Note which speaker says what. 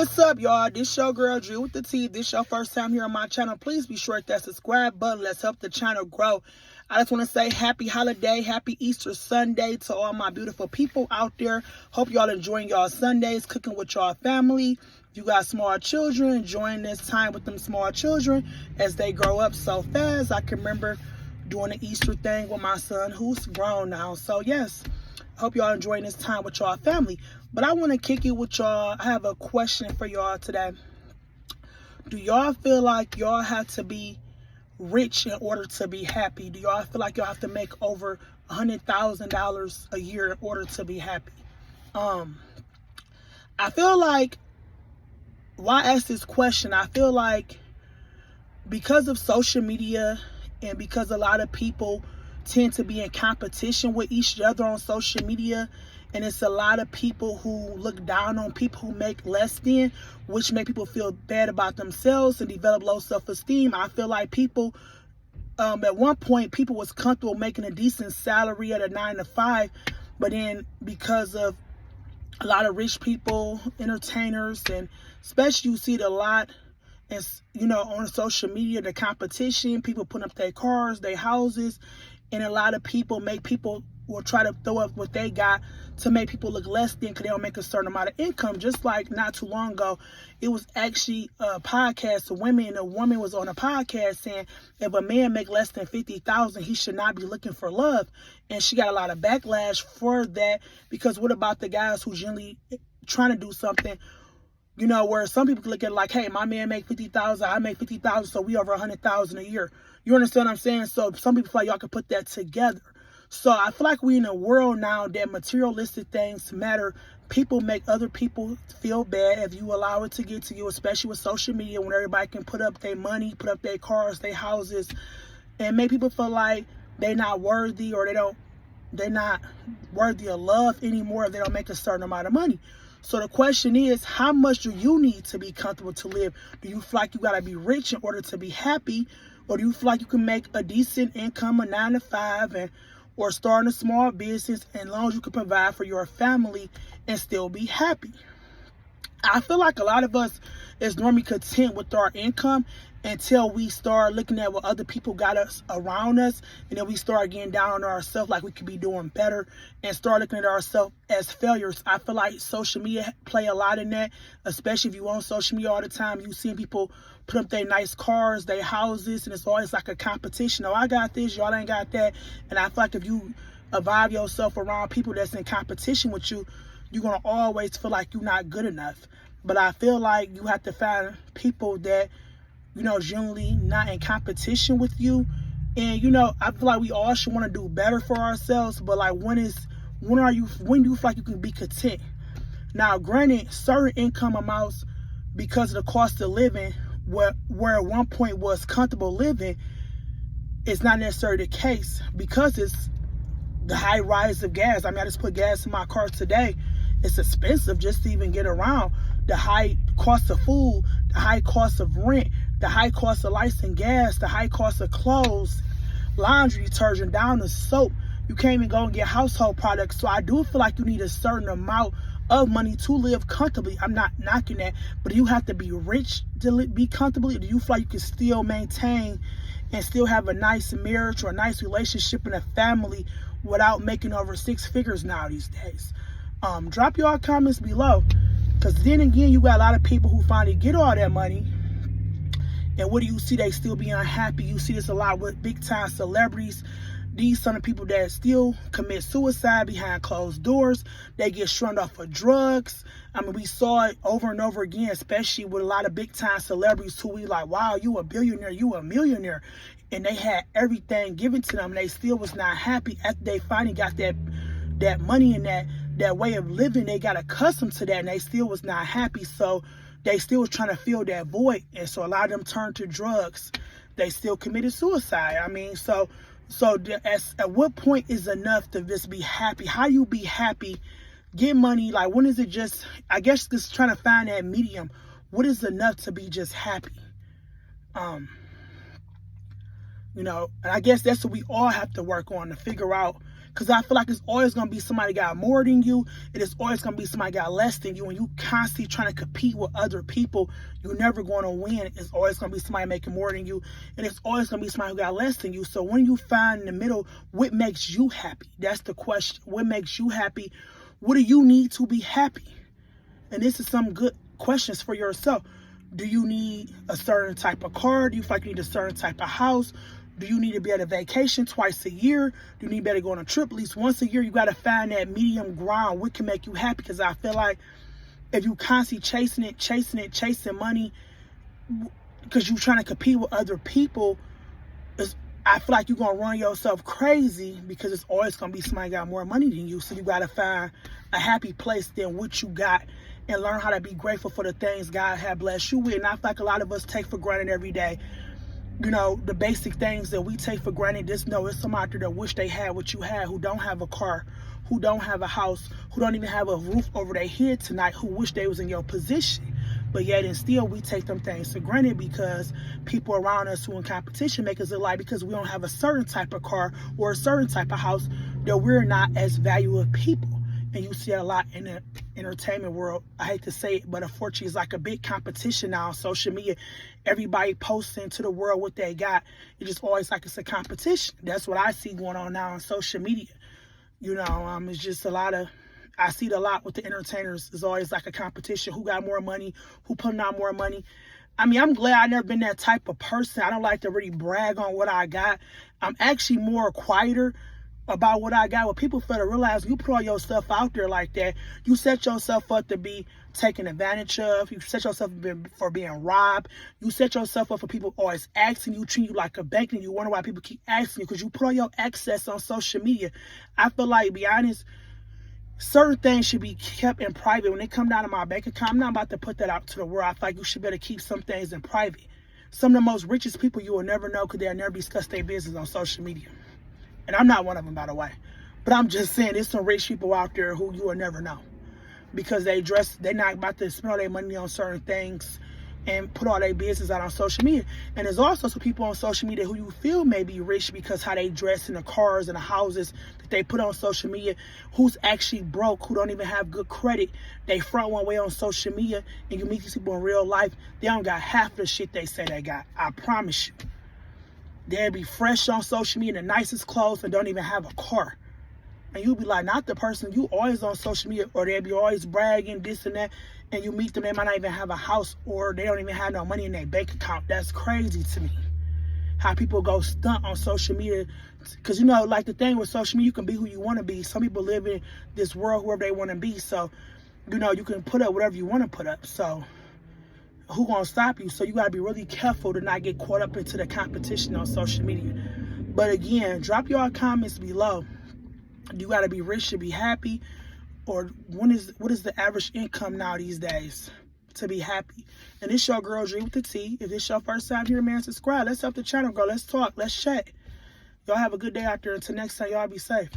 Speaker 1: What's up, y'all? This your girl Drew with the T. If this your first time here on my channel, please be sure to hit that subscribe button. Let's help the channel grow. I just want to say happy holiday, happy Easter Sunday to all my beautiful people out there. Hope y'all enjoying y'all Sundays, cooking with y'all family. If you got small children, enjoying this time with them small children as they grow up so fast. I can remember doing the Easter thing with my son who's grown now. So yes, hope y'all enjoying this time with y'all family. But I want to kick it with y'all. I have a question for y'all today. Do y'all feel like y'all have to be rich in order to be happy? Do y'all feel like y'all have to make over $100,000 a year in order to be happy? I feel like, why ask this question? I feel like because of social media and because a lot of people tend to be in competition with each other on social media, and it's a lot of people who look down on people who make less than, which make people feel bad about themselves and develop low self-esteem. I feel like people, at one point, people was comfortable making a decent salary at a 9 to 5, but then because of a lot of rich people, entertainers, and especially you see it a lot, and on social media, the competition, people putting up their cars, their houses, and a lot of people will try to throw up what they got to make people look less than because they don't make a certain amount of income. Just like not too long ago, it was actually a podcast of women, and a woman was on a podcast saying if a man make less than $50,000, he should not be looking for love. And she got a lot of backlash for that, because what about the guys who generally trying to do something, where some people look at it like, hey, my man make $50,000, I make $50,000, so we over $100,000 a year. You understand what I'm saying? So some people feel like y'all can put that together. So I feel like we in a world now that materialistic things matter. People make other people feel bad if you allow it to get to you, especially with social media, when everybody can put up their money, put up their cars, their houses, and make people feel like they're not worthy, or they're not worthy of love anymore if they don't make a certain amount of money. So the question is, how much do you need to be comfortable to live? Do you feel like you got to be rich in order to be happy? Or do you feel like you can make a decent income, a 9 to 5, or start a small business, and as long as you can provide for your family and still be happy? I feel like a lot of us is normally content with our income until we start looking at what other people got us around us, and then we start getting down on ourselves like we could be doing better, and start looking at ourselves as failures. I feel like social media play a lot in that, especially if you on social media all the time. You see people put up their nice cars, their houses, and it's always like a competition. Oh, I got this, y'all ain't got that. And I feel like if you evolve yourself around people that's in competition with you, you're going to always feel like you're not good enough. But I feel like you have to find people that, generally not in competition with you. And, I feel like we all should want to do better for ourselves. But like, when do you feel like you can be content? Now, granted, certain income amounts, because of the cost of living, where at one point was comfortable living, it's not necessarily the case, because it's the high rise of gas. I mean, I just put gas in my car today. It's expensive just to even get around. The high cost of food, the high cost of rent, the high cost of lights and gas, the high cost of clothes, laundry detergent, down to soap. You can't even go and get household products. So I do feel like you need a certain amount of money to live comfortably. I'm not knocking that, but you have to be rich to be comfortably. Do you feel like you can still maintain and still have a nice marriage or a nice relationship and a family without making over 6 figures now these days? Drop your comments below, because then again, you got a lot of people who finally get all that money, and what do you see? They still be unhappy. You see this a lot with big time celebrities. These some of the people that still commit suicide behind closed doors. They get strung off of drugs. I mean, we saw it over and over again, especially with a lot of big time celebrities who we like, wow, you a billionaire, you a millionaire. And they had everything given to them, and they still was not happy after they finally got that money and that way of living. They got accustomed to that, and they still was not happy. So they still was trying to fill that void. And so a lot of them turned to drugs. They still committed suicide. I mean, so at what point is enough to just be happy? How you be happy? Get money. Like, when is it just, I guess just trying to find that medium. What is enough to be just happy? And I guess that's what we all have to work on, to figure out Because I feel like it's always going to be somebody got more than you. And it's always going to be somebody got less than you. And you constantly trying to compete with other people, you're never going to win. It's always going to be somebody making more than you. And it's always going to be somebody who got less than you. So when you find in the middle, what makes you happy? That's the question. What makes you happy? What do you need to be happy? And this is some good questions for yourself. Do you need a certain type of car? Do you feel like you need a certain type of house? Do you need to be at a vacation twice a year? Do you need to be able to go on a trip at least once a year? You got to find that medium ground. What can make you happy? Because I feel like if you constantly chasing money, because you're trying to compete with other people, I feel like you're going to run yourself crazy, because it's always going to be somebody got more money than you. So you got to find a happy place than what you got and learn how to be grateful for the things God had blessed you with. And I feel like a lot of us take for granted every day. You know, the basic things that we take for granted. Just know it's somebody out there that wish they had what you had, who don't have a car, who don't have a house, who don't even have a roof over their head tonight, who wish they was in your position. But yet and still we take them things for granted, because people around us who in competition make us look like, because we don't have a certain type of car or a certain type of house, that we're not as valuable people. And you see that a lot in the entertainment world. I hate to say it, but unfortunately it's like a big competition now on social media. Everybody posting to the world what they got. It's just always like it's a competition. That's what I see going on now on social media. You know, it's just a lot of, I see it a lot with the entertainers. It's always like a competition. Who got more money? Who putting out more money? I mean, I'm glad I've never been that type of person. I don't like to really brag on what I got. I'm actually more quieter about what I got. What people fail to realize, you put all your stuff out there like that, you set yourself up to be taken advantage of. You set yourself up for being robbed. You set yourself up for people always asking you, treat you like a bank, and you wonder why people keep asking you, because you put all your access on social media. I feel like, to be honest, certain things should be kept in private. When they come down to my bank account, I'm not about to put that out to the world. I feel like you should better keep some things in private. Some of the most richest people you will never know, because they'll never discuss their business on social media. And I'm not one of them, by the way. But I'm just saying, there's some rich people out there who you will never know, because they're not about to spend all their money on certain things and put all their business out on social media. And there's also some people on social media who you feel may be rich because how they dress in the cars and the houses that they put on social media, who's actually broke, who don't even have good credit. They front one way on social media, and you meet these people in real life, they don't got half the shit they say they got. I promise you. They'll be fresh on social media, the nicest clothes, and don't even have a car. And you'll be like, not the person, you always on social media, or they'll be always bragging, this and that, and you meet them, they might not even have a house, or they don't even have no money in their bank account. That's crazy to me. How people go stunt on social media. Because, you know, like the thing with social media, you can be who you want to be. Some people live in this world whoever they want to be. So, you know, you can put up whatever you want to put up. So, who gonna stop you? So you gotta be really careful to not get caught up into the competition on social media. But again, drop your comments below. You gotta be rich to be happy, or what is the average income now these days to be happy? And this your girl Dre with the T. If this your first time here, man, subscribe. Let's help the channel grow. Let's talk. Let's chat. Y'all have a good day out there. Until next time, y'all be safe.